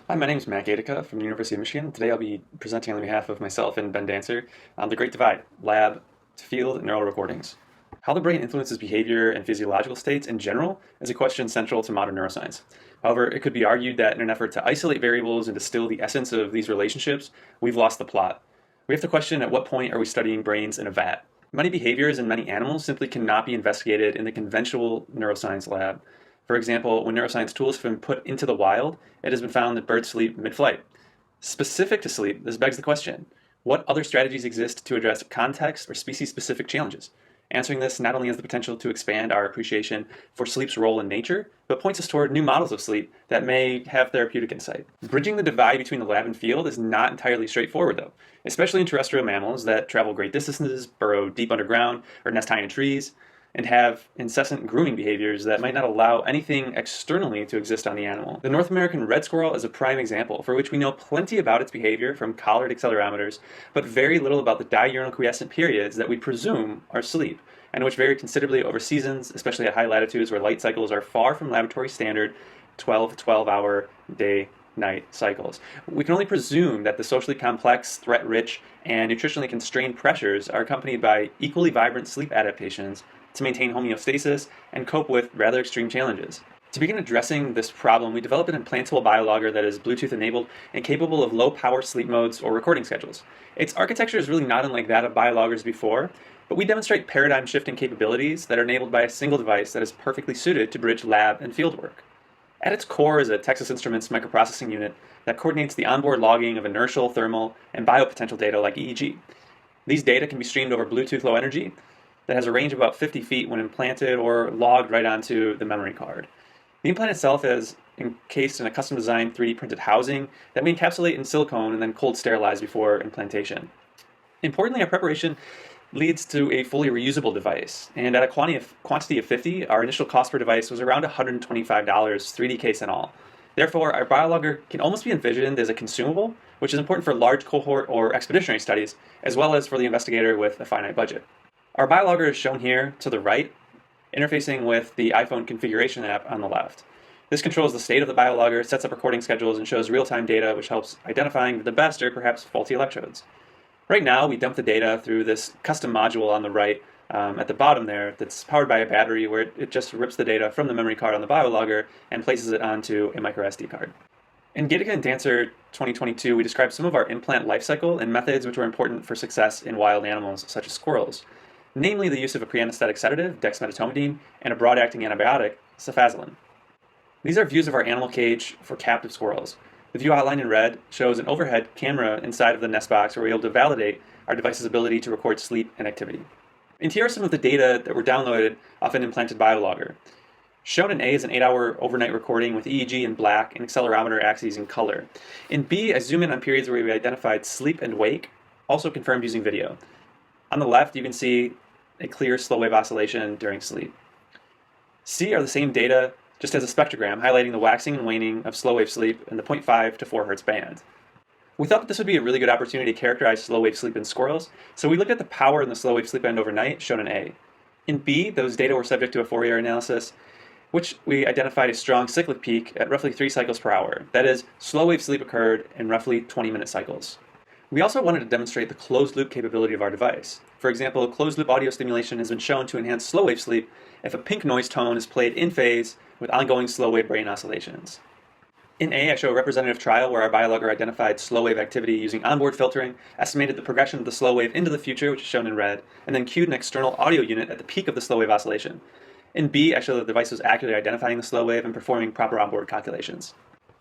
Hi, my name is Matt Gatica from the University of Michigan. Today I'll be presenting on behalf of myself and Ben Dancer on The Great Divide, Lab to Field Neural Recordings. How the brain influences behavior and physiological states in general is a question central to modern neuroscience. However, it could be argued that in an effort to isolate variables and distill the essence of these relationships, we've lost the plot. We have to question at what point are we studying brains in a vat? Many behaviors in many animals simply cannot be investigated in the conventional neuroscience lab. For example, when neuroscience tools have been put into the wild, it has been found that birds sleep mid-flight. Specific to sleep, this begs the question, what other strategies exist to address context or species-specific challenges? Answering this not only has the potential to expand our appreciation for sleep's role in nature, but points us toward new models of sleep that may have therapeutic insight. Bridging the divide between the lab and field is not entirely straightforward, though, especially in terrestrial mammals that travel great distances, burrow deep underground, or nest high in trees, and have incessant grooming behaviors that might not allow anything externally to exist on the animal. The North American red squirrel is a prime example for which we know plenty about its behavior from collared accelerometers, but very little about the diurnal quiescent periods that we presume are sleep, and which vary considerably over seasons, especially at high latitudes where light cycles are far from laboratory standard 12-12-hour day-night cycles. We can only presume that the socially complex, threat-rich, and nutritionally constrained pressures are accompanied by equally vibrant sleep adaptations to maintain homeostasis and cope with rather extreme challenges. To begin addressing this problem, we developed an implantable biologger that is Bluetooth enabled and capable of low power sleep modes or recording schedules. Its architecture is really not unlike that of biologgers before, but we demonstrate paradigm shifting capabilities that are enabled by a single device that is perfectly suited to bridge lab and field work. At its core is a Texas Instruments microprocessing unit that coordinates the onboard logging of inertial, thermal, and biopotential data like EEG. These data can be streamed over Bluetooth Low Energy that has a range of about 50 feet when implanted or logged right onto the memory card. The implant itself is encased in a custom designed 3D printed housing that we encapsulate in silicone and then cold sterilize before implantation. Importantly, our preparation leads to a fully reusable device, and at a quantity of 50, our initial cost per device was around $125, 3D case and all. Therefore, our biologger can almost be envisioned as a consumable, which is important for large cohort or expeditionary studies, as well as for the investigator with a finite budget. Our biologger is shown here to the right, interfacing with the iPhone configuration app on the left. This controls the state of the biologger, sets up recording schedules, and shows real-time data, which helps identifying the best or perhaps faulty electrodes. Right now, we dump the data through this custom module on the right at the bottom there that's powered by a battery where it just rips the data from the memory card on the biologger and places it onto a microSD card. In Gattaca and Dancer 2022, we described some of our implant lifecycle and methods which were important for success in wild animals, such as squirrels, namely the use of a pre-anesthetic sedative, dexmedetomidine, and a broad-acting antibiotic, cefazolin. These are views of our animal cage for captive squirrels. The view outlined in red shows an overhead camera inside of the nest box where we're able to validate our device's ability to record sleep and activity. And here are some of the data that were downloaded off an implanted biologger. Shown in A is an 8-hour overnight recording with EEG in black and accelerometer axes in color. In B, I zoom in on periods where we identified sleep and wake, also confirmed using video. On the left, you can see a clear slow wave oscillation during sleep. C are the same data, just as a spectrogram, highlighting the waxing and waning of slow wave sleep in the 0.5 to 4 hertz band. We thought that this would be a really good opportunity to characterize slow wave sleep in squirrels, so we looked at the power in the slow wave sleep band overnight, shown in A. In B, those data were subject to a Fourier analysis, which we identified a strong cyclic peak at roughly 3 cycles per hour. That is, slow wave sleep occurred in roughly 20-minute cycles. We also wanted to demonstrate the closed-loop capability of our device. For example, closed-loop audio stimulation has been shown to enhance slow-wave sleep if a pink noise tone is played in phase with ongoing slow-wave brain oscillations. In A, I show a representative trial where our biologger identified slow-wave activity using onboard filtering, estimated the progression of the slow wave into the future, which is shown in red, and then cued an external audio unit at the peak of the slow-wave oscillation. In B, I show that the device was accurately identifying the slow wave and performing proper onboard calculations.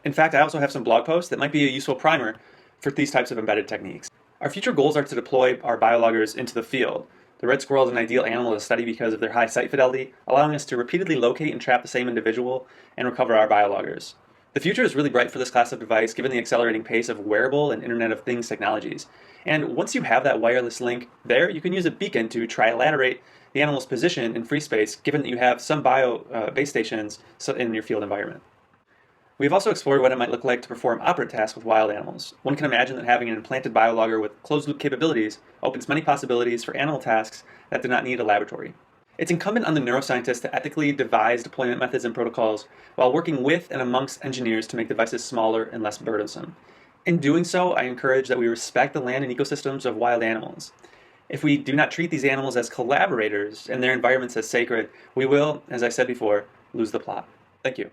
In fact, I also have some blog posts that might be a useful primer for these types of embedded techniques. Our future goals are to deploy our biologgers into the field. The red squirrel is an ideal animal to study because of their high site fidelity, allowing us to repeatedly locate and trap the same individual and recover our biologgers. The future is really bright for this class of device given the accelerating pace of wearable and Internet of Things technologies. And once you have that wireless link there, you can use a beacon to trilaterate the animal's position in free space, given that you have some base stations in your field environment. We've also explored what it might look like to perform operant tasks with wild animals. One can imagine that having an implanted biologger with closed-loop capabilities opens many possibilities for animal tasks that do not need a laboratory. It's incumbent on the neuroscientists to ethically devise deployment methods and protocols while working with and amongst engineers to make devices smaller and less burdensome. In doing so, I encourage that we respect the land and ecosystems of wild animals. If we do not treat these animals as collaborators and their environments as sacred, we will, as I said before, lose the plot. Thank you.